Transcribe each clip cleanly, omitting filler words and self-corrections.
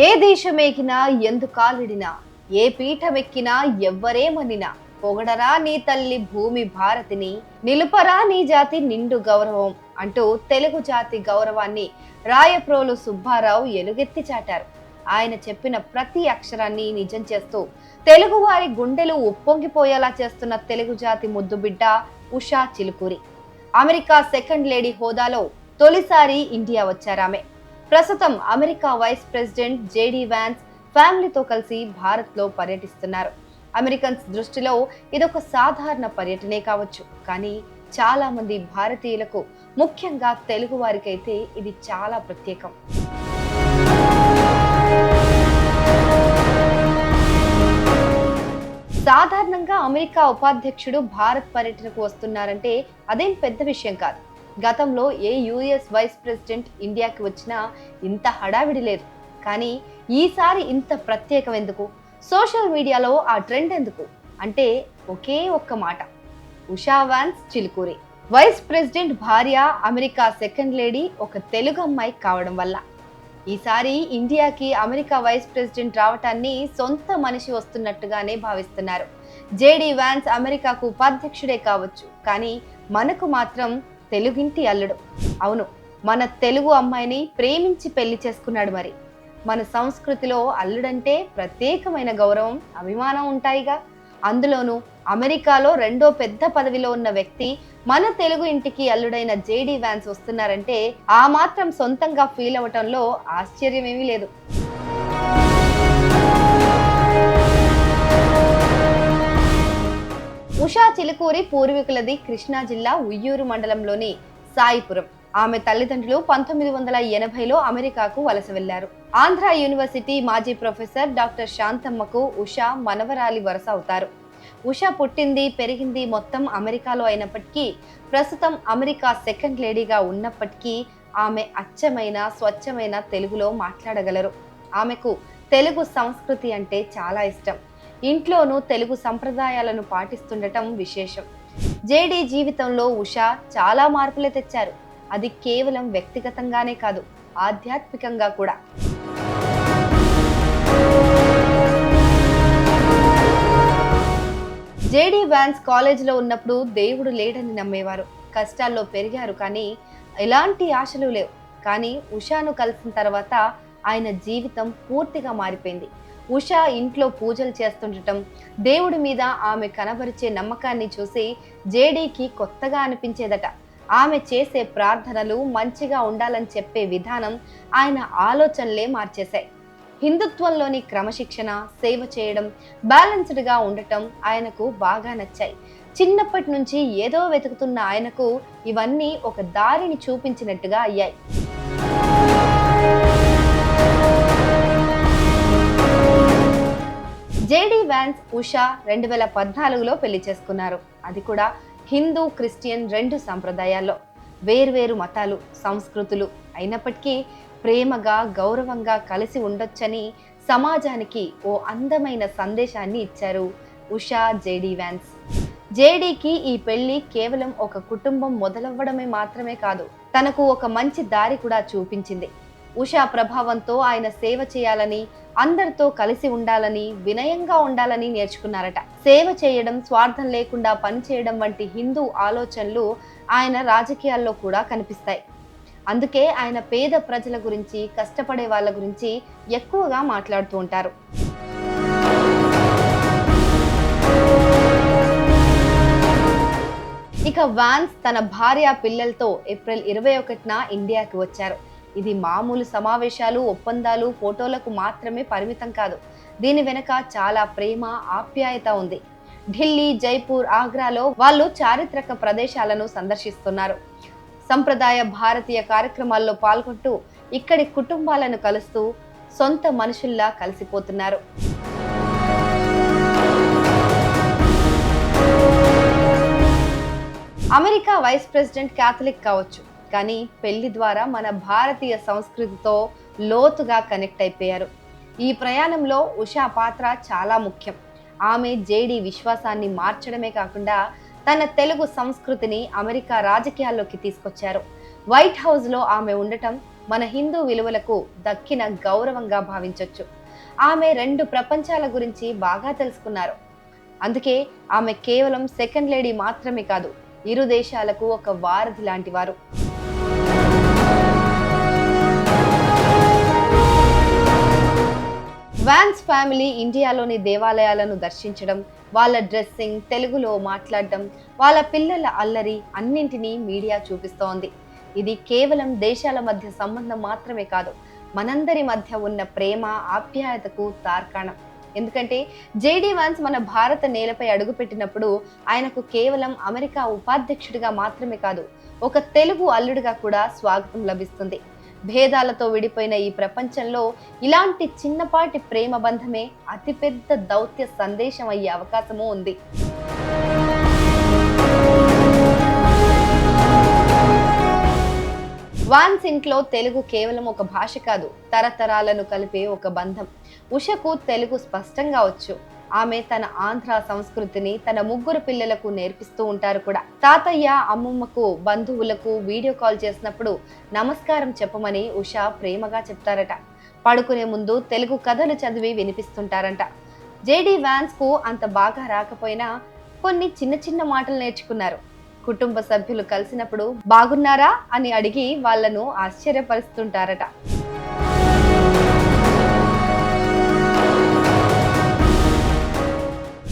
ఏ దేశమేకినా ఎందుకాలిడినా ఏ పీఠమెక్కినా ఎవ్వరేమనినా పొగడరా నీ తల్లి భూమి భారతిని నిలుపరా నీ జాతి నిండు గౌరవం అంటూ తెలుగు జాతి గౌరవాన్ని రాయప్రోలు సుబ్బారావు ఎలుగెత్తి చాటారు. ఆయన చెప్పిన ప్రతి అక్షరాన్ని నిజం చేస్తూ తెలుగువారి గుండెలు ఉప్పొంగిపోయేలా చేస్తున్న తెలుగు జాతి ముద్దుబిడ్డ Usha Chilukuri. America second lady హోదాలో తొలిసారి ఇండియా వచ్చారామె. ప్రస్తుతం America vice president JD Vance ఫ్యామిలీతో కలిసి భారత్ లో పర్యటిస్తున్నారు. అమెరికన్స్ దృష్టిలో ఇదొక సాధారణ పర్యటనే కావచ్చు, కానీ చాలా మంది భారతీయులకు, ముఖ్యంగా తెలుగు వారికైతే ఇది చాలా ప్రత్యేకం. సాధారణంగా అమెరికా ఉపాధ్యక్షుడు భారత్ పర్యటనకు వస్తున్నారంటే అదేం పెద్ద విషయం కాదు. గతంలో ఏ యుఎస్ వైస్ ప్రెసిడెంట్ ఇండియాకి వచ్చినా ఇంత హడావిడి లేదు. కానీ ఈసారి ఇంత ప్రత్యేకం ఎందుకు? సోషల్ మీడియాలో ఆ ట్రెండ్ ఎందుకు అంటే ఒకే ఒక్క మాట, Usha Vance Chilukuri. Vice president భార్య, అమెరికా సెకండ్ లేడీ ఒక తెలుగు అమ్మాయి కావడం వల్ల. ఈసారి ఇండియాకి అమెరికా వైస్ ప్రెసిడెంట్ రావటాన్ని సొంత మనిషి వస్తున్నట్టుగానే భావిస్తున్నారు. జేడీ వ్యాన్స్ అమెరికాకు ఉపాధ్యక్షుడే కావచ్చు, కానీ మనకు మాత్రం తెలుగింటి అల్లుడు. అవును, మన తెలుగు అమ్మాయిని ప్రేమించి పెళ్లి చేసుకున్నాడు. మరి మన సంస్కృతిలో అల్లుడంటే ప్రత్యేకమైన గౌరవం, అభిమానం ఉంటాయిగా. అందులోనూ అమెరికాలో రెండో పెద్ద పదవిలో ఉన్న వ్యక్తి మన తెలుగు ఇంటికి అల్లుడైన జేడీ వ్యాన్స్ వస్తున్నారంటే ఆ మాత్రం సొంతంగా ఫీల్ అవటంలో ఆశ్చర్యమేమీ లేదు. ఉషా చిలుకూరి పూర్వీకులది కృష్ణా జిల్లా ఉయ్యూరు మండలంలోని సాయిపురం. ఆమె తల్లిదండ్రులు 1980లో అమెరికాకు వలస వెళ్లారు. ఆంధ్ర యూనివర్సిటీ మాజీ ప్రొఫెసర్ డాక్టర్ శాంతమ్మకు ఉషా మనవరాలి వరస అవుతారు. ఉషా పుట్టింది, పెరిగింది మొత్తం అమెరికాలో అయినప్పటికీ, ప్రస్తుతం అమెరికా సెకండ్ లేడీగా ఉన్నప్పటికీ ఆమె అచ్చమైన, స్వచ్ఛమైన తెలుగులో మాట్లాడగలరు. ఆమెకు తెలుగు సంస్కృతి అంటే చాలా ఇష్టం. ఇంట్లోనూ తెలుగు సంప్రదాయాలను పాటిస్తుండటం విశేషం. జేడీ జీవితంలో ఉషా చాలా మార్పులు తెచ్చారు. అది కేవలం వ్యక్తిగతంగానే కాదు, ఆధ్యాత్మికంగా కూడా. జేడీ వ్యాన్స్ కాలేజీలో ఉన్నప్పుడు దేవుడు లేడని నమ్మేవారు. కష్టాల్లో పెరిగారు, కానీ ఎలాంటి ఆశలు లేవు. కానీ ఉషాను కలిసిన తర్వాత ఆయన జీవితం పూర్తిగా మారిపోయింది. ఉషా ఇంట్లో పూజలు చేస్తుండటం, దేవుడి మీద ఆమె కనబరిచే నమ్మకాన్ని చూసి జేడీకి కొత్తగా అనిపించేదట. ఆమె చేసే ప్రార్థనలు, మంచిగా ఉండాలని చెప్పే విధానం ఆయన ఆలోచనలే మార్చేశాయి. హిందుత్వంలోని క్రమశిక్షణ, సేవ చేయడం, బ్యాలెన్స్డ్గా ఉండటం ఆయనకు బాగా నచ్చాయి. చిన్నప్పటి నుంచి ఏదో వెతుకుతున్న ఆయనకు ఇవన్నీ ఒక దారిని చూపించినట్టుగా అయ్యాయి. జేడీ వ్యాన్స్ ఉషా 2014లో పెళ్లి చేసుకున్నారు. అది కూడా హిందూ, క్రిస్టియన్ రెండు సంప్రదాయాల్లో. వేర్వేరు మతాలు, సంస్కృతులు అయినప్పటికీ ప్రేమగా, గౌరవంగా కలిసి ఉండొచ్చని సమాజానికి ఓ అందమైన సందేశాన్ని ఇచ్చారు ఉషా, జేడీ వ్యాన్స్. జేడీకి ఈ పెళ్లి కేవలం ఒక కుటుంబం మొదలవ్వడమే మాత్రమే కాదు, తనకు ఒక మంచి దారి కూడా చూపించింది. ఉషా ప్రభావంతో ఆయన సేవ చేయాలని, అందరితో కలిసి ఉండాలని, వినయంగా ఉండాలని నేర్చుకున్నారట. సేవ చేయడం, స్వార్థం లేకుండా పనిచేయడం వంటి హిందూ ఆలోచనలు ఆయన రాజకీయాల్లో కూడా కనిపిస్తాయి. అందుకే ఆయన పేద ప్రజల గురించి, కష్టపడే వాళ్ళ గురించి ఎక్కువగా మాట్లాడుతూ ఉంటారు. ఇక వ్యాన్స్ తన భార్య, పిల్లలతో ఏప్రిల్ 21న ఇండియాకి వచ్చారు. ఇది మామూలు సమావేశాలు, ఒప్పందాలు, ఫోటోలకు మాత్రమే పరిమితం కాదు. దీని వెనక చాలా ప్రేమ, ఆప్యాయత ఉంది. ఢిల్లీ, జైపూర్, ఆగ్రాలో వాళ్ళు చారిత్రక ప్రదేశాలను సందర్శిస్తున్నారు. సంప్రదాయ భారతీయ కార్యక్రమాల్లో పాల్గొంటూ ఇక్కడి కుటుంబాలను కలుస్తూ సొంత మనుషుల్లా కలిసిపోతున్నారు. అమెరికా వైస్ ప్రెసిడెంట్ క్యాథలిక్ కావచ్చు, కానీ పెళ్లి ద్వారా మన భారతీయ సంస్కృతితో లోతుగా కనెక్ట్ అయిపోయారు. ఈ ప్రయాణంలో ఉషా పాత్ర చాలా ముఖ్యం. ఆమె జేడీ విశ్వాసాన్ని మార్చడమే కాకుండా తన తెలుగు సంస్కృతిని అమెరికా రాజకీయాల్లోకి తీసుకొచ్చారు. వైట్ హౌస్ లో ఆమె ఉండటం మన హిందూ విలువలకు దక్కిన గౌరవంగా భావించొచ్చు. ఆమె 2 ప్రపంచాల గురించి బాగా తెలుసుకున్నారు. అందుకే ఆమె కేవలం సెకండ్ లేడీ మాత్రమే కాదు, ఇరు దేశాలకు ఒక వారధి లాంటి వారు. వాన్స్ ఫ్యామిలీ ఇండియాలోని దేవాలయాలను దర్శించడం, వాళ్ళ డ్రెస్సింగ్, తెలుగులో మాట్లాడడం, వాళ్ళ పిల్లల అల్లరి అన్నింటినీ మీడియా చూపిస్తోంది. ఇది కేవలం దేశాల మధ్య సంబంధం మాత్రమే కాదు, మనందరి మధ్య ఉన్న ప్రేమ ఆప్యాయతకు తార్కాణం. ఎందుకంటే జేడీ వాన్స్ మన భారత నేలపై అడుగుపెట్టినప్పుడు ఆయనకు కేవలం అమెరికా ఉపాధ్యక్షుడిగా మాత్రమే కాదు, ఒక తెలుగు అల్లుడిగా కూడా స్వాగతం లభిస్తుంది. భేదాలతో విడిపోయిన ఈ ప్రపంచంలో ఇలాంటి చిన్నపాటి ప్రేమ బంధమే అతిపెద్ద దౌత్య సందేశం అయ్యే అవకాశమూ ఉంది. వాన్స్ ఇంట్లో తెలుగు కేవలం ఒక భాష కాదు, తరతరాలను కలిపే ఒక బంధం. ఉషకు తెలుగు స్పష్టంగా వచ్చు. ఆమె తన ఆంధ్ర సంస్కృతిని తన 3 పిల్లలకు నేర్పిస్తూ ఉంటారు కూడా. తాతయ్య, అమ్మమ్మకు, బంధువులకు వీడియో కాల్ చేసినప్పుడు నమస్కారం చెప్పమని ఉష ప్రేమగా చెప్తారట. పడుకునే ముందు తెలుగు కథలు చదివి వినిపిస్తుంటారంట. జేడీ వాన్స్ కు అంత బాగా రాకపోయినా కొన్ని చిన్న చిన్న మాటలు నేర్చుకున్నారు. కుటుంబ సభ్యులు కలిసినప్పుడు బాగున్నారా అని అడిగి వాళ్లను ఆశ్చర్యపరుస్తుంటారట.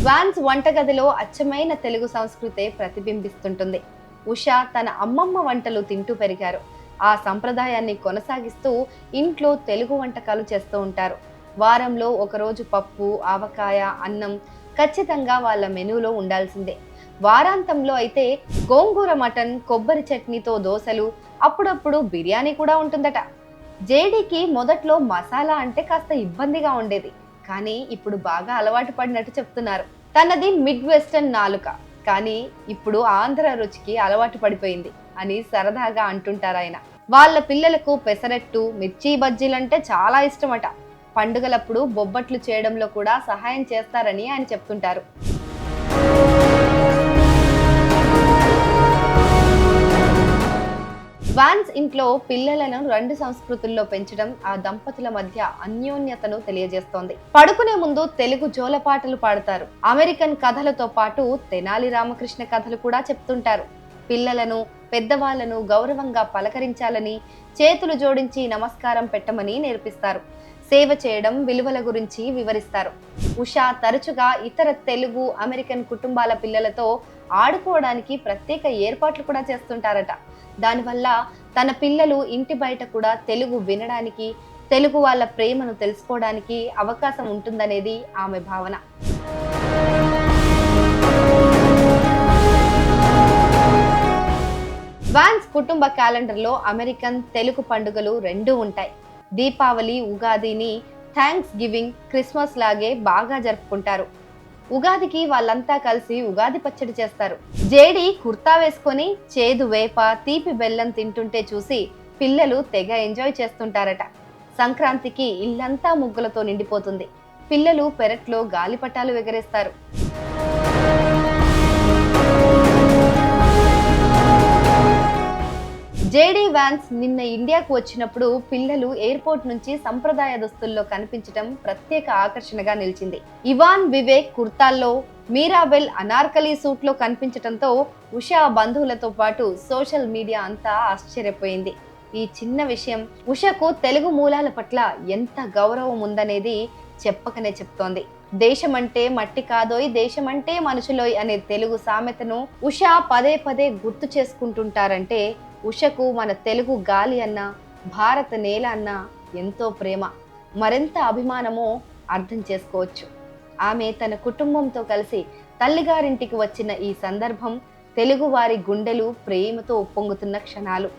వాన్స్ వంటగదిలో అచ్చమైన తెలుగు సంస్కృతే ప్రతిబింబిస్తుంటుంది. ఉష తన అమ్మమ్మ వంటలు తింటూ పెరిగారు. ఆ సంప్రదాయాన్ని కొనసాగిస్తూ ఇంట్లో తెలుగు వంటకాలు చేస్తూ ఉంటారు. వారంలో ఒకరోజు పప్పు, ఆవకాయ, అన్నం ఖచ్చితంగా వాళ్ళ మెనూలో ఉండాల్సిందే. వారాంతంలో అయితే గోంగూర మటన్, కొబ్బరి చట్నీతో దోశలు, అప్పుడప్పుడు బిర్యానీ కూడా ఉంటుందట. జేడీకి మొదట్లో మసాలా అంటే కాస్త ఇబ్బందిగా ఉండేది, కానీ ఇప్పుడు బాగా అలవాటు పడినట్టు చెప్తున్నారు. తనది మిడ్ వెస్టర్న్ నాలుక, కానీ ఇప్పుడు ఆంధ్ర రుచికి అలవాటు పడిపోయింది అని సరదాగా అంటుంటారు ఆయన. వాళ్ళ పిల్లలకు పెసరట్టు, మిర్చి బజ్జీలంటే చాలా ఇష్టమట. పండుగలప్పుడు బొబ్బట్లు చేయడంలో కూడా సహాయం చేస్తారని ఆయన చెప్తుంటారు. వాన్స్ ఇంట్లో పిల్లలను 2 సంస్కృతుల్లో పెంచడం ఆ దంపతుల మధ్య అన్యోన్యతను తెలియజేస్తోంది. పడుకునే ముందు తెలుగు జోలపాటలు పాడతారు. అమెరికన్ కథలతో పాటు తెనాలి రామకృష్ణ కథలు కూడా చెప్తుంటారు. పిల్లలను, పెద్దవాళ్లను గౌరవంగా పలకరించాలని, చేతులు జోడించి నమస్కారం పెట్టమని నేర్పిస్తారు. సేవ చేయడం, విలువల గురించి వివరిస్తారు. ఉషా తరచుగా ఇతర తెలుగు, అమెరికన్ కుటుంబాల పిల్లలతో ఆడుకోవడానికి ప్రత్యేక ఏర్పాట్లు కూడా చేస్తుంటారట. దానివల్ల తన పిల్లలు ఇంటి బయట కూడా తెలుగు వినడానికి, తెలుగు వాళ్ళ ప్రేమను తెలుసుకోవడానికి అవకాశం ఉంటుందనేది ఆమె భావన. వాన్స్ కుటుంబ క్యాలెండర్లో అమెరికన్, తెలుగు పండుగలు 2 ఉంటాయి. దీపావళి, ఉగాదిని థ్యాంక్స్ గివింగ్, క్రిస్మస్ లాగే బాగా జరుపుకుంటారు. ఉగాదికి వాళ్ళంతా కలిసి ఉగాది పచ్చడి చేస్తారు. జేడీ కుర్తా వేసుకొని చేదు వేప, తీపి బెల్లం తింటుంటే చూసి పిల్లలు తెగ ఎంజాయ్ చేస్తుంటారట. సంక్రాంతికి ఇల్లంతా ముగ్గులతో నిండిపోతుంది. పిల్లలు పెరట్లో గాలిపటాలు ఎగరేస్తారు. జేడీ వాన్స్ నిన్న ఇండియాకు వచ్చినప్పుడు పిల్లలు ఎయిర్పోర్ట్ నుంచి సంప్రదాయ దుస్తుల్లో కనిపించడం ప్రత్యేక ఆకర్షణగా నిలిచింది. ఇవాన్ వివేక్ కుర్తాల్లో, మీరాబెల్ అనార్కలి సూట్లో కనిపించడంతో ఉషా బంధువులతో పాటు సోషల్ మీడియా అంతా ఆశ్చర్యపోయింది. ఈ చిన్న విషయం ఉషకు తెలుగు మూలాల పట్ల ఎంత గౌరవం ఉందనేది చెప్పకనే చెప్తోంది. దేశమంటే మట్టి కాదోయ్, దేశమంటే మనుషులోయ్ అనే తెలుగు సామెతను ఉషా పదే పదే గుర్తు చేసుకుంటుంటారంటే ఉషకు మన తెలుగు గాలి అన్నా, భారత నేల అన్నా ఎంతో ప్రేమ, మరెంత అభిమానమో అర్థం చేసుకోవచ్చు. ఆమె తన కుటుంబంతో కలిసి తల్లిగారింటికి వచ్చిన ఈ సందర్భం తెలుగువారి గుండెలు ప్రేమతో ఉప్పొంగుతున్న క్షణాలు.